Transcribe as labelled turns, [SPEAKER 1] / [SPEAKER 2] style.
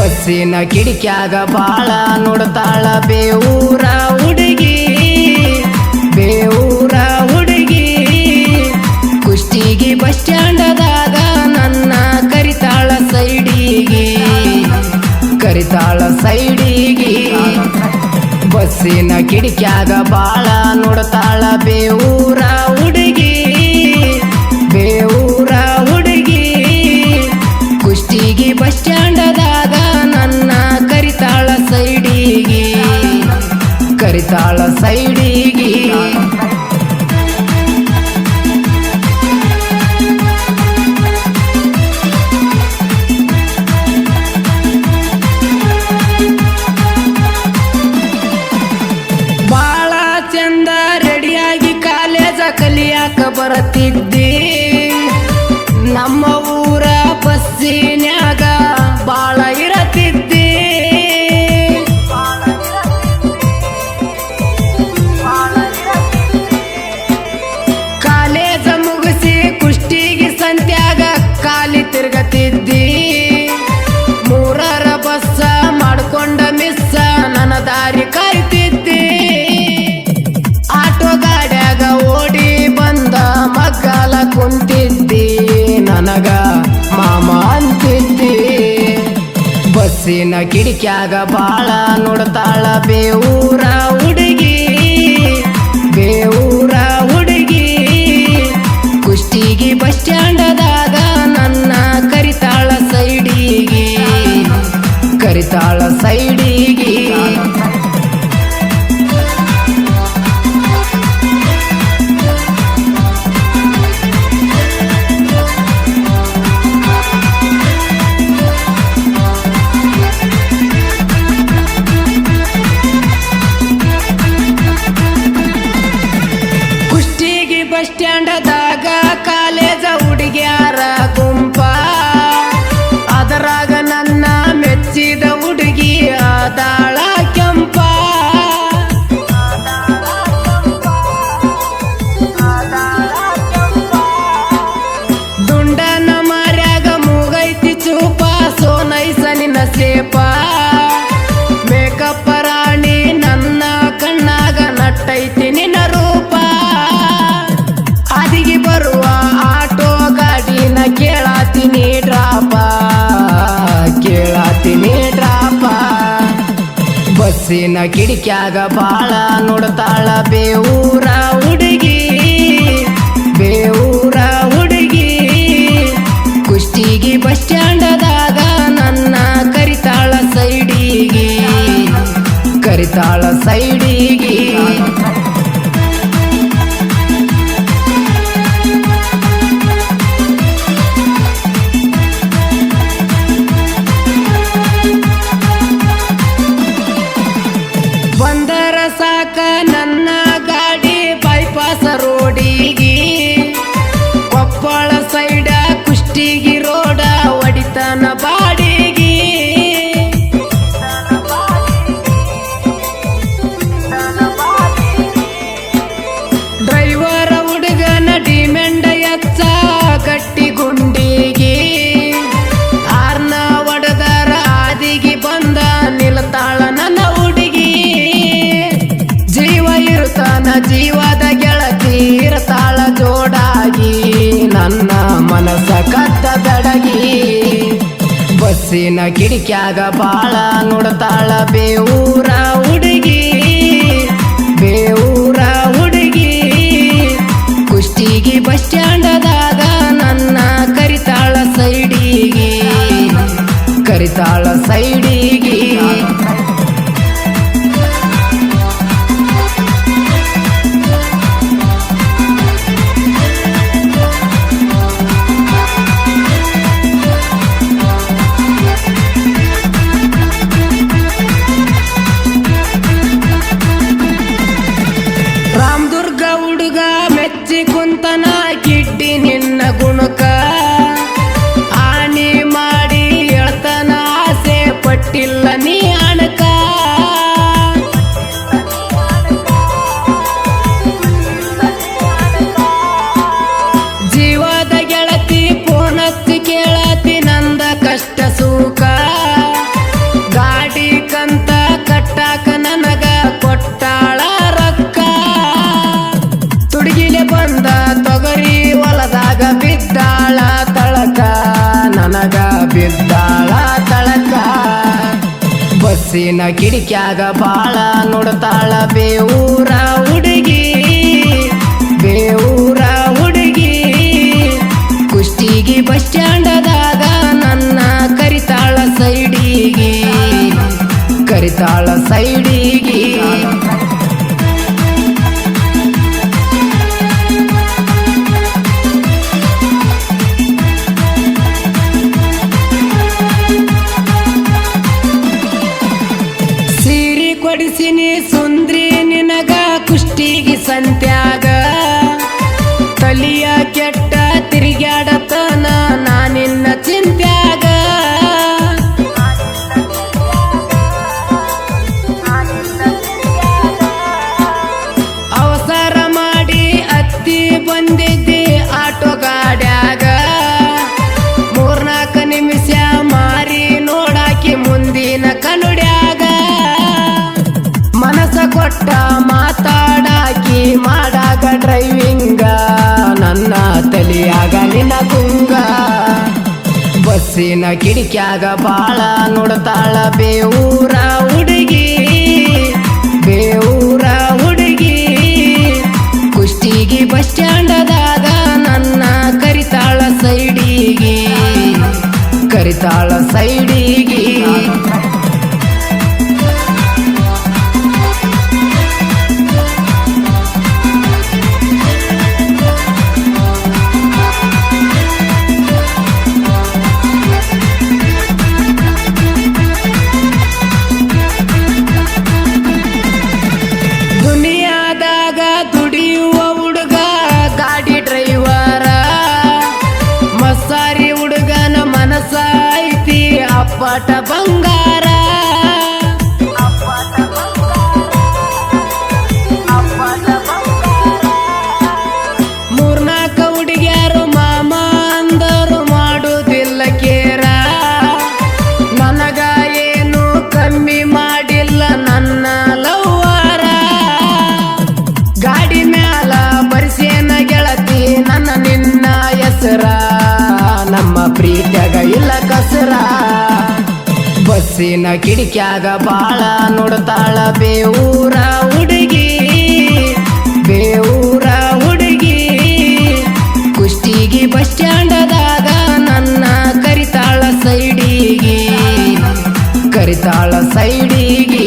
[SPEAKER 1] ಬಸ್ಸಿನ ಕಿಡಿಕ್ಯಾಗ ಬಾಳ ನೋಡ್ತಾಳ ಬೇವೂರ ಹುಡುಗಿ, ಬೇವೂರ ಹುಡುಗಿ. ಕುಷ್ಟಗಿ ಬಸ್ ಸ್ಟ್ಯಾಂಡದಾಗ ನನ್ನ ಕರಿತಾಳ ಸೈಡಿಗಿ, ಕರಿತಾಳ ಸೈಡಿಗಿ. ಬಸ್ಸಿನ ಕಿಡಿಕ್ಯಾಗ ಬಾಳ ನೋಡ್ತಾಳ ಬೇವೂರ ಹುಡುಗಿ, ಬೇವೂರ ಹುಡುಗಿ. ಕುಷ್ಟಗಿ ಬಸ್ ಸ್ಟ್ಯಾಂಡದಾಗ ನನ್ನ ಕರಿತಾಳ ಸೈಡಿಗಿ, ಕರಿತಾಳ ಸೈಡಿಗಿ. ಬಾಳ ಚಂದ ರೆಡಿಯಾಗಿ ಕಾಲೇಜ ಕಲಿಯಾಕ ಬರತಿದ್ದಿ. ನಮ್ಮ ಊರ ಬಸ್ಸಿನ್ಯಾಗ ಬಾಳ ಇರತಿದ್ದಿ. ಕಾಲೇಜ ಮುಗಿಸಿ ಕುಷ್ಟಗಿ ಸಂತ್ಯಾಗ ಕಾಲಿ ತಿರ್ಗತಿದ್ದಿ. ಮೂರರ ಬಸ್ಸ ಮಾಡ್ಕೊಂಡ ಮಿಸ್ಸ ನನ್ನ ದಾರಿ ಕಾಯ್ತಿದ್ದಿ. ಆಟೋ ಗಾಡ್ಯಾಗ ಓಡಿ ಬಂದ ಮಗ್ಗಾಲ ಕುಂತಿದ್ದಿ, ನನಗ ಮಾಮ ಅಂತಿದ್ದಿ. ಬಸ್ಸಿನ ಕಿಡಿಕ್ಯಾಗ ಬಾಳ ನೋಡ್ತಾಳ ಬೇವೂರ ಹುಡುಗಿ, ಬೇವೂರ ಹುಡುಗಿ. ಕುಷ್ಟಗಿ ಬಸ್ ಸ್ಟ್ಯಾಂಡದಾಗ ನನ್ನ ಕರಿತಾಳ ಸೈಡಿಗಿ, ಕರಿತಾಳ ಸೈಡಿಗಿ. ಕುಷ್ಟಗಿ ಬಸ್ ಸ್ಟ್ಯಾಂಡದಾಗ ಕಾಲೇಜ ಹುಡುಗ್ಯಾರ ಗುಂಪ. ಅದರಾಗ ನನ್ನ ಮೆಚ್ಚಿದ ಹುಡುಗಿ ಆದಾಳ ಕೆಂಪ. ದುಂಡನ ಮಾರ್ಯಾಗ ಮೂಗೈತಿ ಚೂಪ, ಸೋನೈಸ ನಿನ್ನ ಸೇಪ. ಮೇಕಪ್ಪ ರಾಣಿ ನನ್ನ ಕಣ್ಣಾಗ ನಟ್ಟೈತಿ ನಿನ್ನ ರೂಪ. ಅದಿಗೆ ಬರುವ ಆಟೋ ಗಾಡಿನ ಕೇಳಾತೀನಿ ಡ್ರಾಪ, ಕೇಳಾತೀನಿ ಡ್ರಾಪ. ಬಸ್ಸಿನ ಕಿಡಿಕ್ಯಾಗ ಬಾಳ ನೋಡ್ತಾಳ ಬೇವೂರ ಹುಡುಗಿ, ಬೇವೂರ ಹುಡುಗಿ. ಕುಷ್ಟಗಿ ಬಸ್ ಸ್ಟ್ಯಾಂಡದಾಗ ನನ್ನ ಕರಿತಾಳ ಸೈಡಿಗಿ, ಕರಿತಾಳ ಸೈಡಿಗಿ. ಬಂದರ ಸಾಕ ನನ್ನ ಗಾಡಿ ಬೈಪಾಸ ರೋಡಿಗಿ. ಕೊಪ್ಪಳ ಸೈಡ ಕುಷ್ಟಗಿ ರೋಡ ಒಡಿತನ ಬಾಡಿಗಿ. ಡ್ರೈವರ ಹುಡುಗನ ಡಿಮೆಂಡ ಎಚ್ಚ ಗಟ್ಟಿ ಗುಂಡಿಗಿ. ಆರ್ನ ಒಡದರ ಆದಿಗಿ ಬಂದ ನಿಲ್ತಾಳ ನನ್ನ ಹುಡುಗಿ. ಜೀವ ಇರುತ್ತಾನ ಜೀವದ ಗೆಳತಿ ಇರ್ತಾಳ ಜೋಡಾಗಿ, ನನ್ನ ಮನಸ ಕದ್ದ ಬೆಡಗಿ. ಬಸ್ಸಿನ ಕಿಡಿಕ್ಯಾಗ ಬಾಳ ನೋಡ್ತಾಳ ಬೇವೂರ ಹುಡುಗಿ, ಬೇವೂರ ಹುಡುಗಿ. ಕುಷ್ಟಗಿ ಬಸ್ ಸ್ಟ್ಯಾಂಡದಾಗ ನನ್ನ ಕರಿತಾಳ ಸೈಡಿಗಿ, ಕರಿತಾಳ ಸೈಡಿಗಿ. ರಾಮದುರ್ಗ ಹುಡುಗ ಮೆಚ್ಚಿ ಕುಂತನ ಕಿಡ್ಡಿ ನಿನ್ನ ಗುಣಕ. ಆನಿ ಮಾಡಿ ಹೇಳ್ತನ ಆಸೆ ಪಟ್ಟಿಲ್ಲ ನೀ ಅಣಕ. ಬಸ್ಸಿನ ಕಿಡಿಕ್ಯಾಗ ಬಾಳ ನೋಡ್ತಾಳ ಬೇವೂರ ಹುಡುಗಿ ಬೇವೂರ ಹುಡುಗಿ ಕುಷ್ಟಗಿ ಬಸ್ ಸ್ಟ್ಯಾಂಡದಾಗ ನನ್ನ ಕರಿತಾಳ ಸೈಡಿಗಿ ಕರಿತಾಳ ಸೈಡಿಗಿ ಕೊಡಿಸಿನಿ ಸುಂದ್ರಿ ನಿನಗ ಕುಷ್ಟಗಿ ಸಂತ್ಯಾಗ ತಲಿಯ ಕೆಟ್ಟ ತಿರುಗಾಡತನ ನಾನಿನ್ನ ಚಿಂತ್ಯಾಗ ಅವಸರ ಮಾಡಿ ಅತ್ತಿ ಬಂದಿದ್ದಿ ಆಟೋ ಗಾಡ್ಯಾಗ 3-4 ನಿಮಿಷ ಮಾರಿ ನೋಡಾಕಿ ಮುಂದಿನ ಕನುಡ್ಯಾಗ ಮನಸ ಕೊಟ್ಟ ಮಾತಾಡಾಕಿ ಮಾಡಾಗ ಡ್ರೈವಿಂಗ ನನ್ನ ತಲಿಯಾಗ ನಿನ್ನ ಗುಂಗ ಬಸ್ಸಿನ ಕಿಡಿಕ್ಯಾಗ ಬಾಳ ನೋಡ್ತಾಳ ಬೇವೂರ ಹುಡುಗಿ ಬೇವೂರ ಹುಡುಗಿ ಕುಷ್ಟಗಿ ಬಸ್ ಸ್ಟ್ಯಾಂಡದಾಗ ನನ್ನ ಕರಿತಾಳ ಸೈಡಿಗಿ ಕರಿತಾಳ ಸೈಡಿಗಿ ಅಪ್ಪಟ ಬಂಗಾರ ಮೂರ್ನಾಲ್ಕು ಹುಡುಗ್ಯಾರು ಮಾಮ ಅಂದರು ಮಾಡುವುದಿಲ್ಲ ಕೇರ ನನಗ ಏನು ಕಮ್ಮಿ ಮಾಡಿಲ್ಲ ನನ್ನ ಲವ್ವಾರ ಗಾಡಿ ಮ್ಯಾಲ ಬರ್ಸೇನ ಗೆಳತಿ ನನ್ನ ನಿನ್ನ ಹೆಸರ ನಮ್ಮ ಪ್ರೀತ್ಯಾಗ ಇಲ್ಲ ಕಸರ ಬಸ್ಸಿನ ಕಿಡಿಕ್ಯಾಗ ಬಾಳ ನೋಡ್ತಾಳ ಬೇವೂರ ಹುಡುಗಿ ಬೇವೂರ ಹುಡುಗಿ ಕುಷ್ಟಗಿ ಬಸ್ ಸ್ಟ್ಯಾಂಡದಾಗ ನನ್ನ ಕರಿತಾಳ ಸೈಡಿಗಿ ಕರಿತಾಳ ಸೈಡಿಗಿ